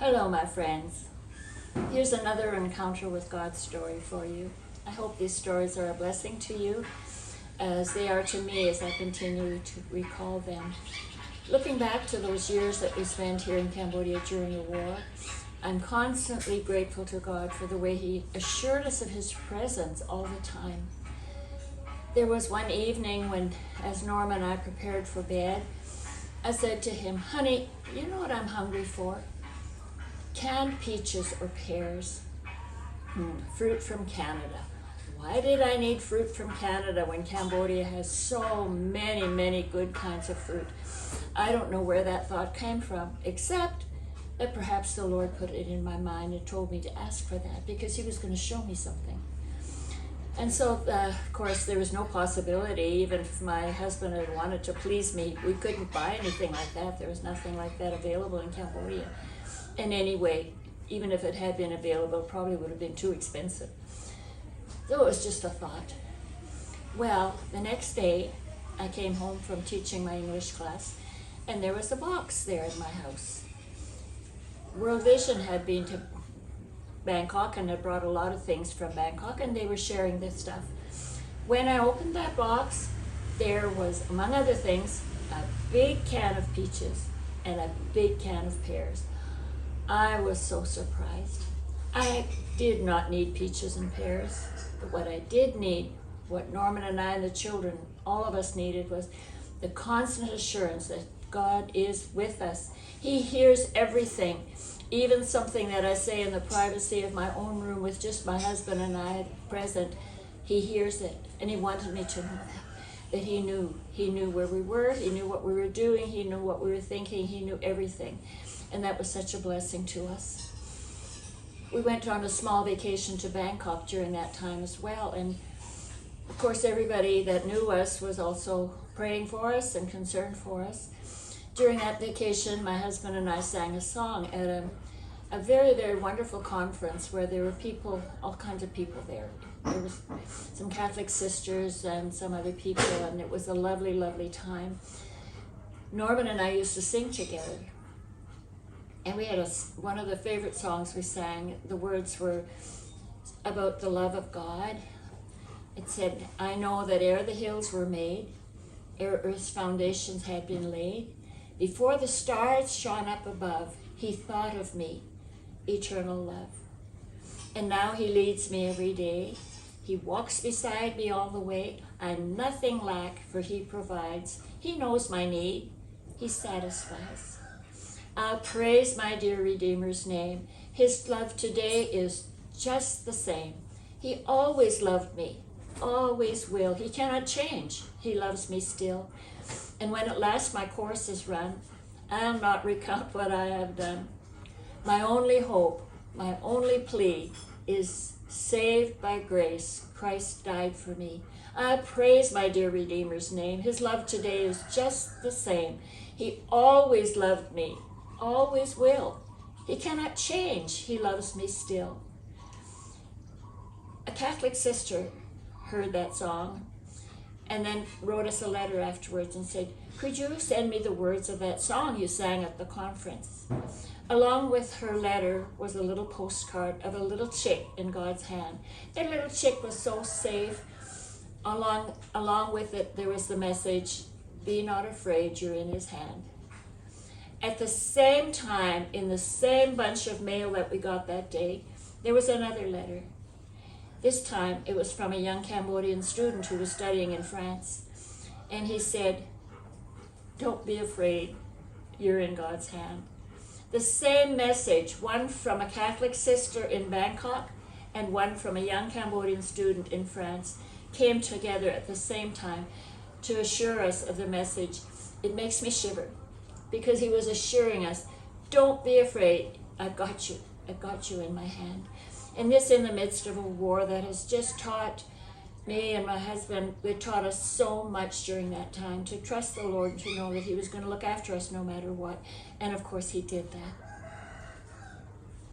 Hello, my friends. Here's another encounter with God's story for you. I hope these stories are a blessing to you, as they are to me as I continue to recall them. Looking back to those years that we spent here in Cambodia during the war, I'm constantly grateful to God for the way He assured us of His presence all the time. There was one evening when, as Norma and I prepared for bed, I said to him, "Honey, you know what I'm hungry for? Canned peaches or pears. Fruit from Canada. Why did I need fruit from Canada when Cambodia has so many good kinds of fruit?" I don't know where that thought came from, except that perhaps the Lord put it in my mind and told me to ask for that because He was going to show me something. And so, of course, there was no possibility, even if my husband had wanted to please me, we couldn't buy anything like that. There was nothing like that available in Cambodia. And anyway, even if it had been available, it probably would have been too expensive. So it was just a thought. Well, the next day, I came home from teaching my English class, and there was a box there in my house. World Vision had been to Bangkok and had brought a lot of things from Bangkok, and they were sharing this stuff. When I opened that box, there was, among other things, a big can of peaches and a big can of pears. I was so surprised. I did not need peaches and pears, but what I did need, what Norman and I and the children, all of us needed, was the constant assurance that God is with us. He hears everything, even something that I say in the privacy of my own room with just my husband and I present. He hears it, and He wanted me to know that He knew. He knew where we were, He knew what we were doing, He knew what we were thinking, He knew everything. And that was such a blessing to us. We went on a small vacation to Bangkok during that time as well, and of course everybody that knew us was also praying for us and concerned for us. During that vacation, my husband and I sang a song at a very wonderful conference where there were people, all kinds of people there. There was some Catholic sisters and some other people, and it was a lovely time. Norman and I used to sing together. And we had one of the favorite songs we sang. The words were about the love of God. It said, "I know that ere the hills were made, ere earth's foundations had been laid, before the stars shone up above, He thought of me, eternal love. And now He leads me every day. He walks beside me all the way. I nothing lack, for He provides. He knows my need. He satisfies. I'll praise my dear Redeemer's name. His love today is just the same. He always loved me, always will. He cannot change. He loves me still. And when at last my course is run, I'll not recount what I have done. My only hope, my only plea is saved by grace. Christ died for me. I praise my dear Redeemer's name. His love today is just the same. He always loved me, always will. He cannot change. He loves me still." A Catholic sister heard that song and then wrote us a letter afterwards and said, "Could you send me the words of that song you sang at the conference?" Along with her letter was a little postcard of a little chick in God's hand. That little chick was so safe. Along with it, there was the message, "Be not afraid, you're in His hand." At the same time, in the same bunch of mail that we got that day, there was another letter. This time, it was from a young Cambodian student who was studying in France. And he said, "Don't be afraid, you're in God's hand." The same message, one from a Catholic sister in Bangkok and one from a young Cambodian student in France, came together at the same time to assure us of the message. It makes me shiver, because he was assuring us, don't be afraid, I've got you in my hand. And this in the midst of a war that has just taught me and my husband, it taught us so much during that time to trust the Lord, to know that He was going to look after us no matter what. And of course He did that.